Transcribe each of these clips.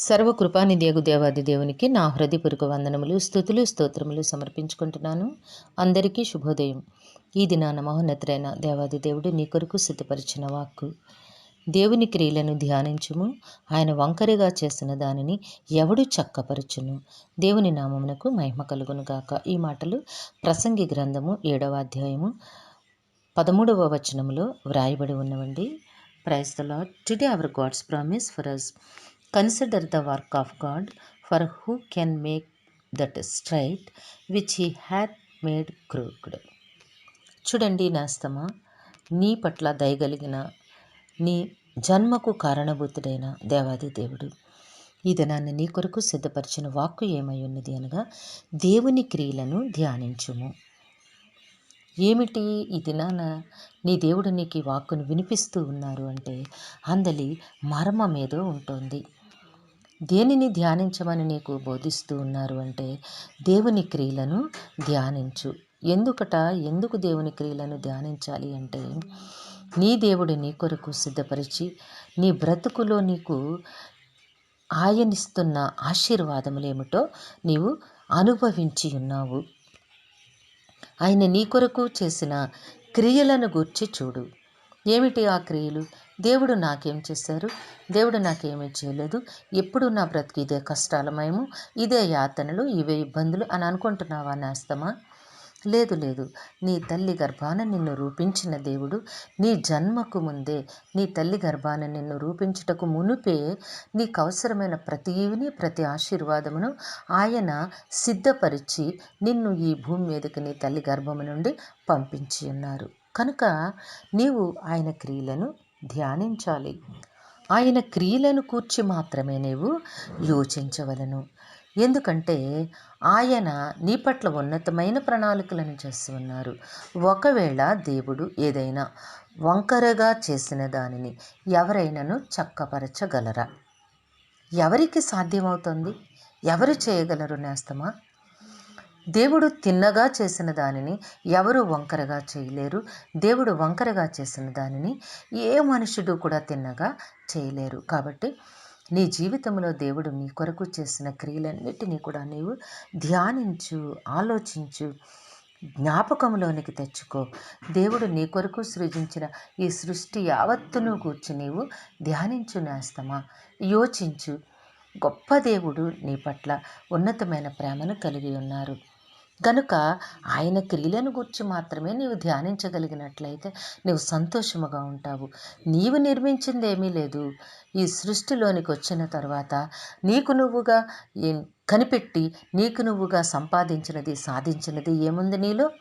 సర్వకృపానిధియగు దేవాది దేవునికి నా హృదయపూర్వక వందనములు, స్తుతులు, స్తోత్రములు సమర్పించుకుంటున్నాను. అందరికీ శుభోదయం. ఈ దినాన మహోన్నతుడైన దేవాది దేవుడు నీ కొరకు సిద్ధపరిచిన వాక్కు. దేవుని క్రియలను ధ్యానించుము, ఆయన వంకరిగా చేసిన దానిని ఎవడు చక్కపరచును. దేవుని నామమునకు మహిమ కలుగును గాక. ఈ మాటలు ప్రసంగి గ్రంథము 7వ అధ్యాయము 13వ వచనములో వ్రాయబడి ఉన్నవండి. Praise the Lord. Today our God's promise for us. Consider the work of God, for who can make that straight which he hath made crooked. చూడండి నేస్తమా, నీ పట్ల దయగలిగిన నీ జన్మకు కారణభూతుడైన దేవాది దేవుడు ఈ దినాన్ని నీ కొరకు సిద్ధపరిచిన వాక్కు ఏమై ఉన్నది అనగా, దేవుని క్రియలను ధ్యానించుము. ఏమిటి ఈ దినాన నీ దేవుడు నీకు ఈ వాక్కును వినిపిస్తూ ఉన్నారు అంటే, అందలి మర్మం ఏదో ఉంటుంది. దేనిని ధ్యానించమని నీకు బోధిస్తూ ఉన్నారు అంటే, దేవుని క్రియలను ధ్యానించు. ఎందుకు దేవుని క్రియలను ధ్యానించాలి అంటే, నీ దేవుడు నీ కొరకు సిద్ధపరిచి నీ బ్రతుకులో నీకు ఆయనిస్తున్న ఆశీర్వాదములేమిటో నీవు అనుభవించి ఉన్నావు. ఆయన నీ కొరకు చేసిన క్రియలను గూర్చి చూడు. ఏమిటి ఆ క్రియలు? దేవుడు నాకేం చేశారు, దేవుడు నాకేమీ చేయలేదు, ఎప్పుడు నా బ్రతుకు ఇదే కష్టాలమయము, ఇదే యాతనలు, ఇవే ఇబ్బందులు అని అనుకుంటున్నావా నేస్తమా? లేదు. నీ తల్లి గర్భాన నిన్ను రూపించిన దేవుడు నీ జన్మకు ముందే, నీ తల్లి గర్భాన నిన్ను రూపించుటకు మునుపే నీకు అవసరమైన ప్రతి ఆశీర్వాదమును ఆయన సిద్ధపరిచి నిన్ను ఈ భూమి మీదకి నీ తల్లి గర్భము నుండి పంపించి ఉన్నారు. కనుక నీవు ఆయన క్రియలను ధ్యానించాలి. ఆయన క్రియలను కూర్చి మాత్రమే నీవు యోచించవలను. ఎందుకంటే ఆయన నీ పట్ల ఉన్నతమైన ప్రణాళికలను చేస్తూ ఉన్నారు. ఒకవేళ దేవుడు ఏదైనా వంకరగా చేసిన దానిని ఎవరైనాను చక్కపరచగలరా? ఎవరికి సాధ్యమవుతుంది? ఎవరు చేయగలరు నేస్తమా? దేవుడు తిన్నగా చేసిన దానిని ఎవరు వంకరగా చేయలేరు. దేవుడు వంకరగా చేసిన దానిని ఏ మనుషుడు కూడా తిన్నగా చేయలేరు. కాబట్టి నీ జీవితంలో దేవుడు నీ కొరకు చేసిన క్రియలన్నిటినీ కూడా నీవు ధ్యానించు, ఆలోచించు, జ్ఞాపకంలోనికి తెచ్చుకో. దేవుడు నీ కొరకు సృజించిన ఈ సృష్టి యావత్తును కూర్చి నీవు ధ్యానించు నేస్తమా, యోచించు. గొప్ప దేవుడు నీ పట్ల ఉన్నతమైన ప్రేమను కలిగి ఉన్నారు. కనుక ఆయన క్రియలను గురించి మాత్రమే నీవు ధ్యానించగలిగినట్లయితే నీవు సంతోషముగా ఉంటావు. నీవు నిర్మించింది ఏమీ లేదు. ఈ సృష్టిలోనికి వచ్చిన తర్వాత నీకు నువ్వుగా కనిపెట్టి నీకు నువ్వుగా సంపాదించినది, సాధించినది ఏముంది నీలో?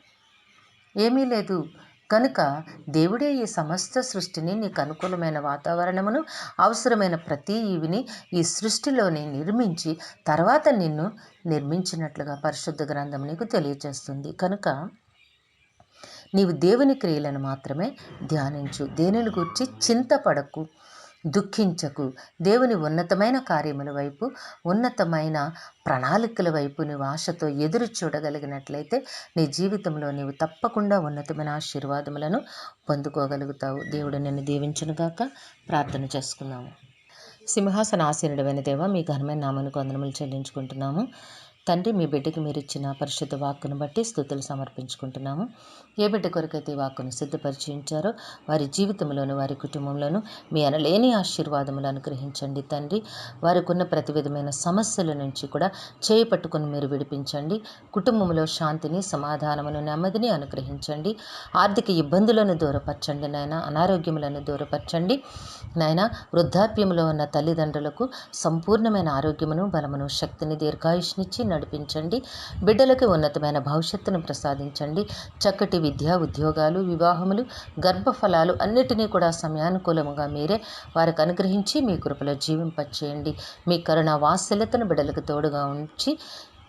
ఏమీ లేదు. కనుక దేవుడే ఈ సమస్త సృష్టిని, నీకు అనుకూలమైన వాతావరణమును, అవసరమైన ప్రతి ఈవిని ఈ సృష్టిలోనే నిర్మించి తర్వాత నిన్ను నిర్మించినట్లుగా పరిశుద్ధ గ్రంథం నీకు తెలియజేస్తుంది. కనుక నీవు దేవుని క్రియలను మాత్రమే ధ్యానించు. దేనిని గురించి చింతపడకు, దుఃఖించకు. దేవుని ఉన్నతమైన కార్యముల వైపు, ఉన్నతమైన ప్రణాళికల వైపు నీవు ఆశతో ఎదురు చూడగలిగినట్లయితే నీ జీవితంలో నీవు తప్పకుండా ఉన్నతమైన ఆశీర్వాదములను పొందుకోగలుగుతావు. దేవుడు నిన్ను దీవించునుగాక. ప్రార్థన చేసుకుందాము. సింహాసనాసీనుడైన దేవ, మీ ఘనమైన నామమునకు వందనములు చెల్లించుకుంటున్నాము. తండ్రి, మీ బిడ్డకి మీరు ఇచ్చిన పరిశుద్ధ వాక్కును బట్టి స్తుతులు సమర్పించుకుంటున్నాము. ఏ బిడ్డ కొరకైతే వాక్కును సిద్ధపరిచి ఉంచారో వారి జీవితంలోను, వారి కుటుంబంలోను మీ అనలేని ఆశీర్వాదములు అనుగ్రహించండి తండ్రి. వారికి ఉన్న ప్రతి విధమైన సమస్యల నుంచి కూడా చేయి పట్టుకుని మీరు విడిపించండి. కుటుంబంలో శాంతిని, సమాధానమును, నెమ్మదిని అనుగ్రహించండి. ఆర్థిక ఇబ్బందులను దూరపరచండి నాయన. అనారోగ్యములను దూరపరచండి నాయన. వృద్ధాప్యంలో ఉన్న తల్లిదండ్రులకు సంపూర్ణమైన ఆరోగ్యమును, బలమును, శక్తిని, దీర్ఘాయుష్నిచ్చి నడిపించండి. బిడ్డలకు ఉన్నతమైన భవిష్యత్తును ప్రసాదించండి. చక్కటి విద్య, ఉద్యోగాలు, వివాహములు, గర్భఫలాలు అన్నిటినీ కూడా సమయానుకూలముగా మీరే వారికి అనుగ్రహించి మీ కృపలో జీవింపచేయండి. మీ కరుణ వాత్సల్యతను బిడ్డలకు తోడుగా ఉంచి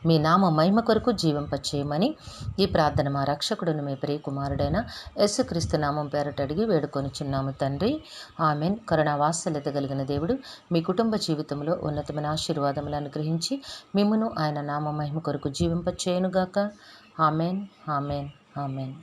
మీ నామ మహిమ కొరకు జీవింపచేయమని ఈ ప్రార్థన మా రక్షకుడును మీ ప్రియకుమారుడైన యేసుక్రీస్తు నామం పేరట అడిగి వేడుకొనిచున్నాము తండ్రి. ఆమెన్. కరుణా వాత్సల్యత కలిగిన దేవుడు మీ కుటుంబ జీవితంలో ఉన్నతమైన ఆశీర్వాదములు అనుగ్రహించి మిమ్మును ఆయన నామ మహిమ కొరకు జీవింపచేయునుగాక. Amen, amen, amen.